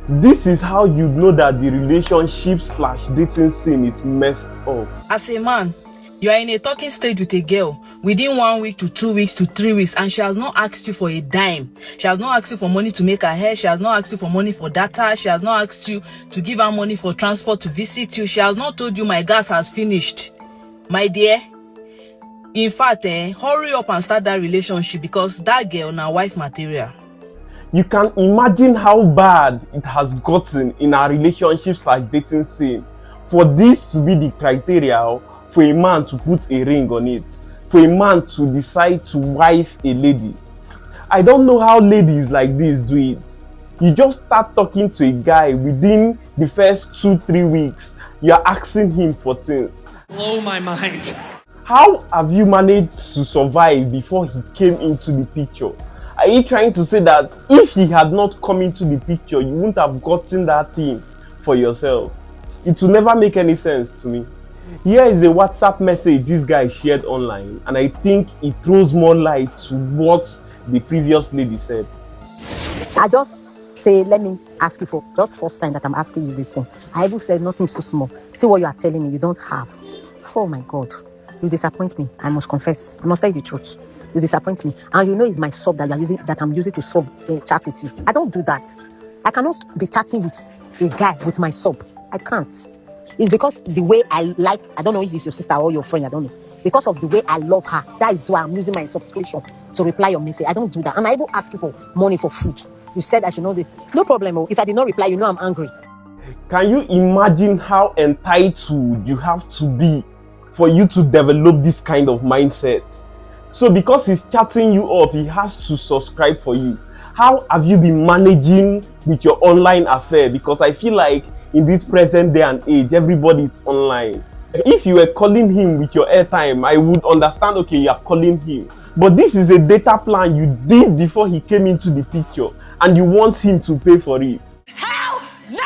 This is how you know that the relationship/dating scene is messed up. As a man, you are in a talking stage with a girl within 1 week to 2 weeks to 3 weeks, and she has not asked you for a dime. She has not asked you for money to make her hair. She has not asked you for money for data. She has not asked you to give her money for transport to visit you. She has not told you my gas has finished. My dear, in fact, hurry up and start that relationship, because that girl na wife material. You can imagine how bad it has gotten in our relationship/dating scene for this to be the criteria for a man to put a ring on it, for a man to decide to wife a lady. I don't know how ladies like this do it. You just start talking to a guy, within the first 2-3 weeks, you're asking him for things. Blow my mind. How have you managed to survive before he came into the picture? Are you trying to say that if he had not come into the picture, you wouldn't have gotten that thing for yourself? It will never make any sense to me. Here is a WhatsApp message this guy shared online, and I think it throws more light to what the previous lady said. I just say, let me ask you for just first time that I'm asking you this thing. I even said nothing's too small. See what you are telling me you don't have. Oh my God, you disappoint me. I must confess. I must tell you the truth. You disappoint me, and you know it's my sub that you are using, that I'm using to sub chat with you. I don't do that. I cannot be chatting with a guy with my sub. I can't. It's because the way I like, I don't know if it's your sister or your friend, I don't know. Because of the way I love her, that is why I'm using my subscription to reply your message. I don't do that. And I even ask you for money for food. You said I should know the, no problem. If I did not reply, you know I'm angry. Can you imagine how entitled you have to be for you to develop this kind of mindset? So because he's chatting you up, he has to subscribe for you. How have you been managing with your online affair? Because I feel like in this present day and age, everybody is online. If you were calling him with your airtime, I would understand, okay, you are calling him. But this is a data plan you did before he came into the picture, and you want him to pay for it. Hell no!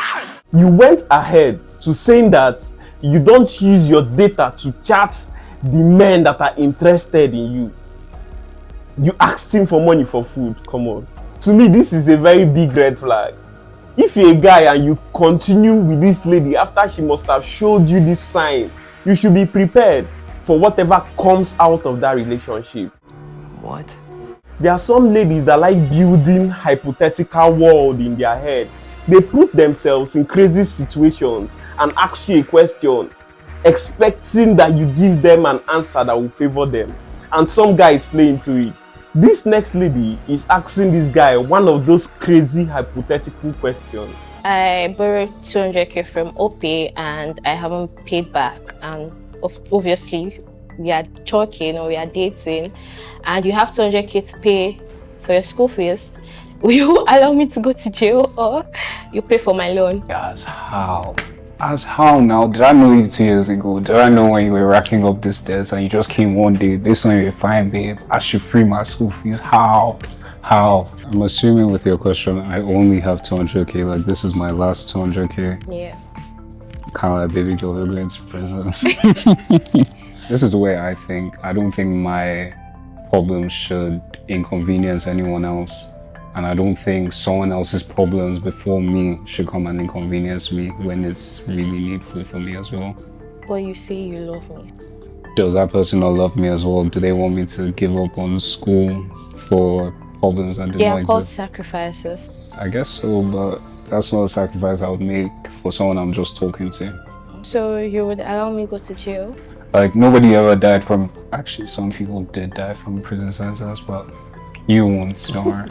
You went ahead to saying that you don't use your data to chat the men that are interested in you. You asked him for money for food. Come on. To me, this is a very big red flag. If you're a guy and you continue with this lady after she must have showed you this sign, you should be prepared for whatever comes out of that relationship. What? There are some ladies that like building hypothetical world in their head. They put themselves in crazy situations and ask you a question, expecting that you give them an answer that will favor them. And some guys play into it. This next lady is asking this guy one of those crazy hypothetical questions. I borrowed 200k from OP and I haven't paid back. And obviously, we are talking or we are dating, and you have 200k to pay for your school fees. Will you allow me to go to jail, or you pay for my loan? As how? As how now? Did I know you 2 years ago? Did I know when you were racking up this debt and you just came one day based on your fine babe, I should free my school fees? How? How? I'm assuming with your question, I only have 200k, like this is my last 200k. Yeah. Kind of like baby girl, you're going to prison. This is the way I think. I don't think my problems should inconvenience anyone else. And I don't think someone else's problems before me should come and inconvenience me when it's really needful for me as well. But you say you love me. Does that person not love me as well? Do they want me to give up on school for problems that do They not are called exist? sacrifices. I guess so, but that's not a sacrifice I would make for someone I'm just talking to. So you would allow me go to jail? Like, nobody ever died from... Actually, some people did die from prison sentences, but you won't, don't worry.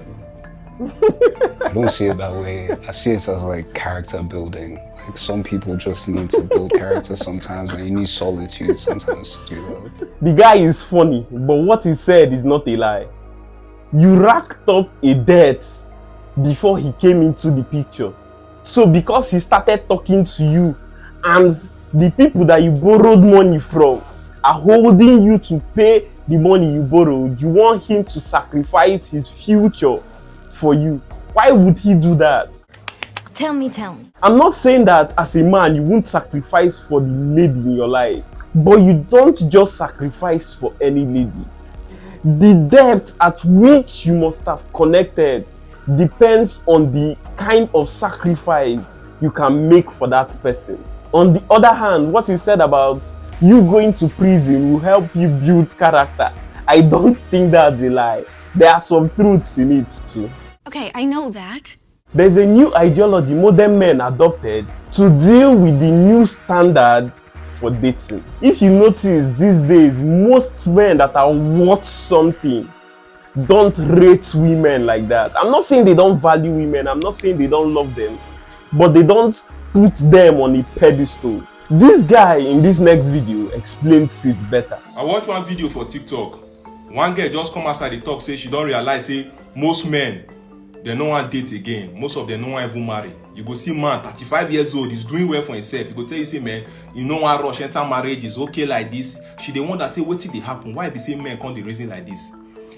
I don't see it that way. I see it as like character building. Like, some people just need to build character sometimes, and you need solitude sometimes to do that. The guy is funny, but what he said is not a lie. You racked up a debt before he came into the picture. So because he started talking to you, and the people that you borrowed money from are holding you to pay the money you borrowed, you want him to sacrifice his future for you. Why would he do that? Tell me. I'm not saying that as a man you won't sacrifice for the lady in your life, but you don't just sacrifice for any lady. The depth at which you must have connected depends on the kind of sacrifice you can make for that person. On the other hand, what is said about you going to prison will help you build character, I don't think that's a lie. There are some truths in it too. Okay, I know that. There's a new ideology modern men adopted to deal with the new standard for dating. If you notice these days, most men that are worth something don't rate women like that. I'm not saying they don't value women, I'm not saying they don't love them, but they don't put them on a pedestal. This guy in this next video explains it better. I watch one video for TikTok. One girl just come outside the talk, say she don't realize, say most men, they no want date again. Most of them no want even marry. You go see man, 35 years old, he's doing well for himself. He go tell you, say man, you know one rush, enter marriage is okay like this. She the one that say, what did they happen? Why be say men can't the reason like this?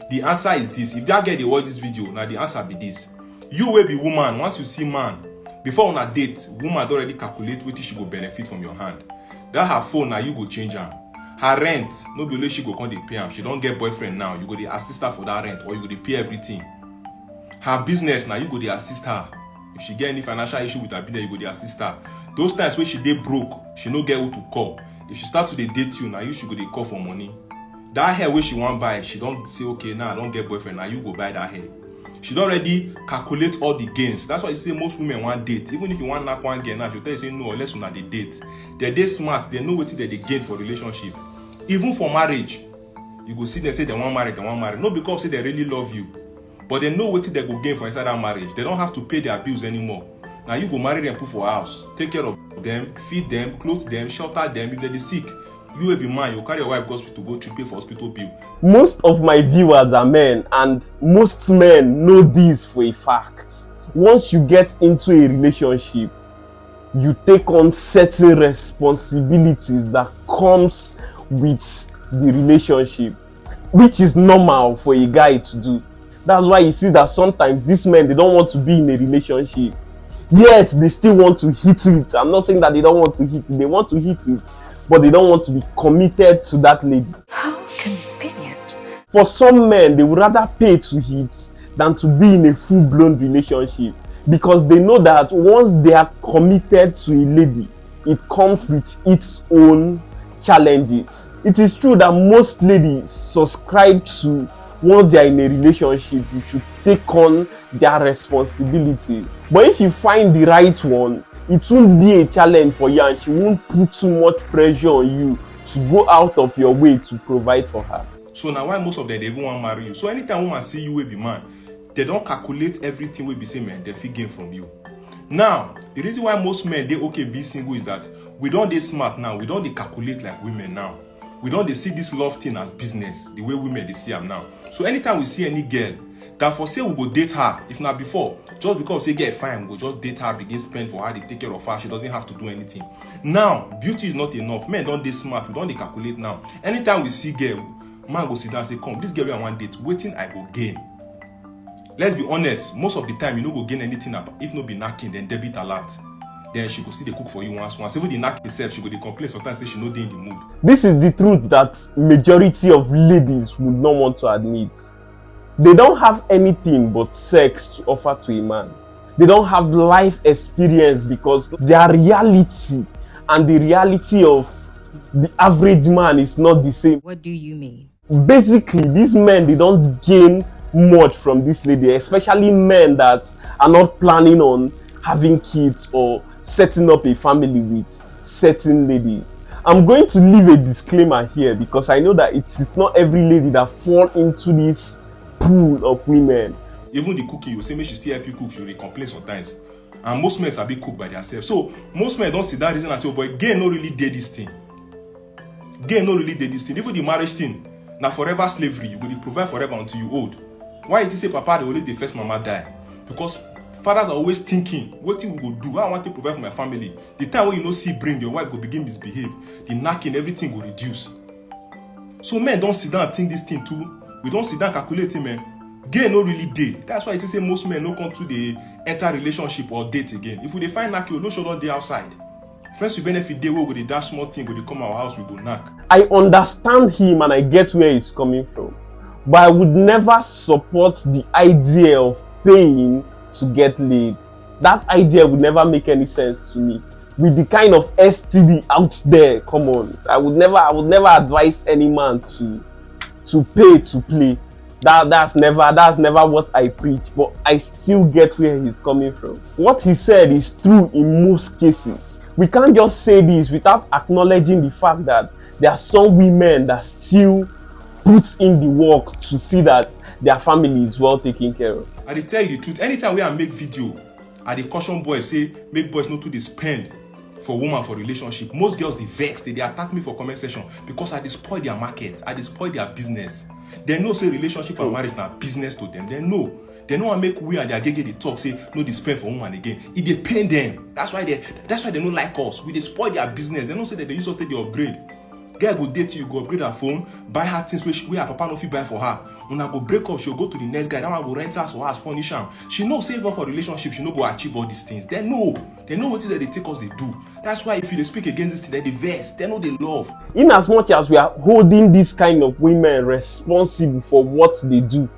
The answer is this. If that girl they watch this video, now the answer be this. You will be woman, once you see man, before on a date, woman don't already calculate what she go benefit from your hand. That her phone now you go change her. Her rent, no be only she go come dey pay am. She don't get boyfriend now, you go dey assist her for that rent, or you go dey pay everything. Her business now, you go dey assist her. If she get any financial issue with her business, you go dey assist her. Those times when she dey broke, she no get who to call. If she start to dey date you, now you should go dey call for money. That hair wey she want buy, she don't say okay now I don't get boyfriend, now you go buy that hair. She don't already calculate all the gains. That's why you say most women want date. Even if you want knock one girl now, she'll tell you say no, unless you not they date. They're smart, they know what they gain for relationship. Even for marriage, you go see them say they want marry, not because say they really love you, but they know what they go gain for inside that marriage. They don't have to pay their bills anymore. Now you go marry them, put for house, take care of them, feed them, clothe them, shelter them if they're sick. You will be man, you carry your wife to go to pay for hospital bill. Most of my viewers are men, and most men know this for a fact. Once you get into a relationship, you take on certain responsibilities that comes with the relationship, which is normal for a guy to do. That's why you see that sometimes these men, they don't want to be in a relationship, yet they still want to hit it. I'm not saying that they don't want to hit it, they want to hit it, but they don't want to be committed to that lady. How convenient. For some men, they would rather pay to hit than to be in a full-blown relationship, because they know that once they are committed to a lady, it comes with its own challenges. It is true that most ladies subscribe to once they are in a relationship, you should take on their responsibilities. But if you find the right one, it won't be a challenge for you, and she won't put too much pressure on you to go out of your way to provide for her. So now why most of them they even want to marry you? So anytime woman see you will be man, they don't calculate everything will be say man, they feel gain from you. Now, the reason why most men they okay be single is that we don't they smart now, we don't they calculate like women now. We don't they see this love thing as business, the way women they see them now. So anytime we see any girl, that for say we go date her, if not before, just because say get fine, we go just date her, begin spend for her, they take care of her, she doesn't have to do anything. Now, beauty is not enough. Men don't they smart, we don't they calculate now. Anytime we see girl, man go sit down and say, come, this girl I want date, waiting I go gain. Let's be honest, most of the time you no go gain anything if no be knacking, then debit a lot. Then she go see they cook for you once. Even the knack herself, she go they complain sometimes say she no dey in the mood. This is the truth that majority of ladies would not want to admit. They don't have anything but sex to offer to a man. They don't have life experience, because their reality and the reality of the average man is not the same. What do you mean? Basically, these men, they don't gain much from this lady, especially men that are not planning on having kids or setting up a family with certain ladies. I'm going to leave a disclaimer here, because I know that it is not every lady that fall into this pool of women. Even the cooking, you say make she still help you cook, she will complain sometimes. And most men sabi cook by themselves. So most men don't see that reason and say, oh boy, gay no really did this thing. Gay no really did this thing. Even the marriage thing, now forever slavery, you will provide forever until you old. Why did you say papa they always the first mama die? Because fathers are always thinking, what thing we go do? I want to provide for my family. The time when you know see bring, your wife will begin misbehave. The knacking, everything will reduce. So men don't sit down and think this thing too. We don't sit down calculating, man. Gay no really day. That's why it say most men no come to the enter relationship or date again. If we find knack, you no show not day outside. Friends we benefit day where we dash small thing, when they come our house, we go knack. I understand him and I get where he's coming from, but I would never support the idea of paying to get laid. That idea would never make any sense to me. With the kind of STD out there, come on, I would never advise any man to pay to play. That's never what I preach, but I still get where he's coming from. What he said is true in most cases. We can't just say this without acknowledging the fact that there are some women that still put in the work to see that their family is well taken care of. I dey tell you the truth, anytime wey I make video, I dey caution boys say make boys no too dey spend for woman for relationship. Most girls dey vex, they attack me for comment section because I dey spoil their market, I dey spoil their business. They know say relationship and marriage na business to them. They know wan make we and their gege dey talk say no dey spend for woman again. E dey pain them. That's why they no like us. We dey spoil their business. They know say that they use us take the upgrade. Girl go date you, go upgrade her phone, buy her things wey her papa no fit buy for her. Una go break up, she'll go to the next guy. That one go rent house for her, furnish am. She know save up for relationship, she no go achieve all these things. They know what they take us, they do. That's why if you speak against this thing, they vex. They know they love. In as much as we are holding this kind of women responsible for what they do,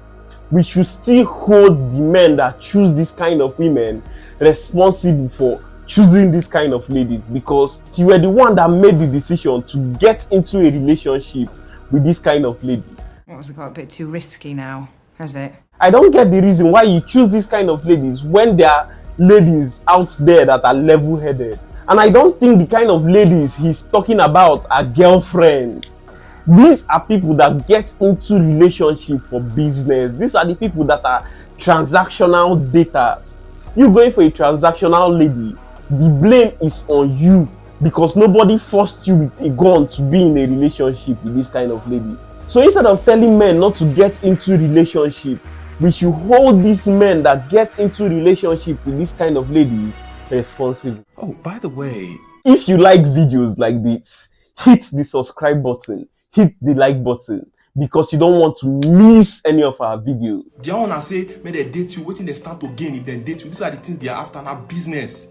we should still hold the men that choose this kind of women responsible for choosing this kind of ladies, because you were the one that made the decision to get into a relationship with this kind of lady. What was it got a bit too risky now, has it? I don't get the reason why you choose this kind of ladies when there are ladies out there that are level-headed. And I don't think the kind of ladies he's talking about are girlfriends. These are people that get into relationship for business. These are the people that are transactional daters. You going for a transactional lady, the blame is on you because nobody forced you with a gun to be in a relationship with this kind of lady. So instead of telling men not to get into relationship, we should hold these men that get into relationship with this kind of ladies responsible. Oh, by the way, if you like videos like this, hit the subscribe button, hit the like button, because you don't want to miss any of our videos. The one I say, may they date you, waiting they start to gain if they date you. These are the things they are after now, business.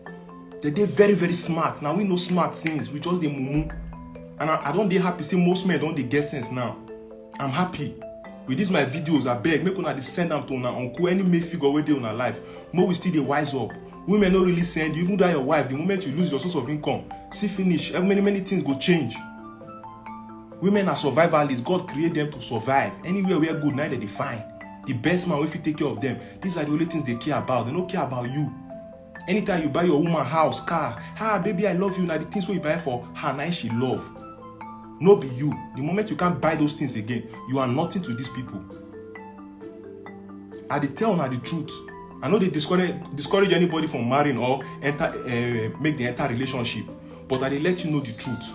They're very, very smart. Now we know smart things. We just the mumu. And I don't dey happy say most men don't dey get sense now. I'm happy. With these my videos, I beg, make una send them to una uncle, any male figure where they in our life. More we still dey wise up. Women don't really send you, even though your wife, the moment you lose your source of income, see finish, many things go change. Women are survivalists. God create them to survive. Anywhere we are good, now they define. The best man, if you take care of them, these are the only things they care about. They don't care about you. Anytime you buy your woman house, car, baby, I love you. Now the things what you buy for her, now she love. No be you. The moment you can't buy those things again, you are nothing to these people. I dey tell now the truth. I know they discourage anybody from marrying or make the entire relationship, but I dey let you know the truth.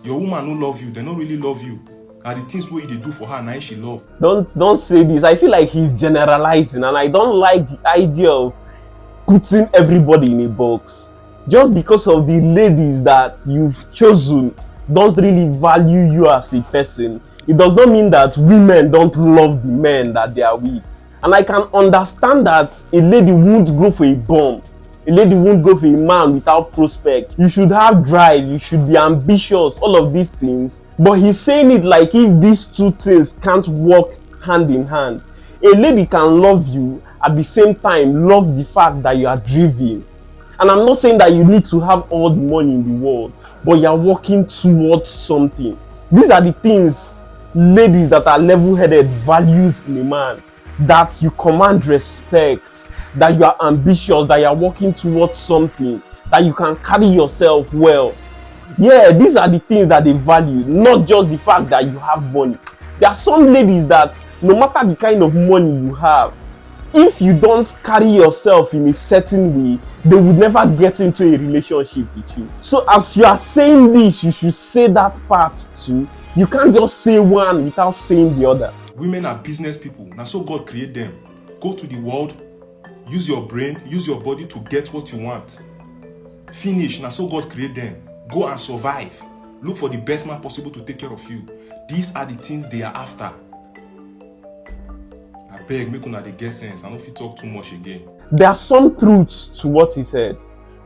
Your woman no love you. They don't really love you. And the things what you do for her, now she love. Don't say this. I feel like he's generalizing, and I don't like the idea of putting everybody in a box. Just because of the ladies that you've chosen don't really value you as a person, it does not mean that women don't love the men that they are with. And I can understand that a lady won't go for a bum. A lady won't go for a man without prospects. You should have drive, you should be ambitious, all of these things. But he's saying it like if these two things can't work hand in hand. A lady can love you, at the same time love the fact that you are driven. And I'm not saying that you need to have all the money in the world, but you're working towards something. These are the things ladies that are level-headed values in a man. That you command respect, that you are ambitious, that you are working towards something, that you can carry yourself well. Yeah, these are the things that they value, not just the fact that you have money. There are some ladies that no matter the kind of money you have, if you don't carry yourself in a certain way, they would never get into a relationship with you. So as you are saying this, you should say that part too. You can't just say one without saying the other. Women are business people. Now so God create them. Go to the world, use your brain, use your body to get what you want. Finish. Now so God create them. Go and survive. Look for the best man possible to take care of you. These are the things they are after. I beg, make una dey get sense. I don't fit talk too much again. There are some truths to what he said,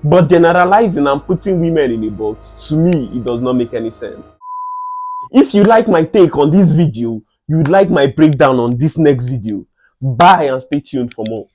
but generalizing and putting women in a box, to me, it does not make any sense. If you like my take on this video, you would like my breakdown on this next video, Bye and stay tuned for more.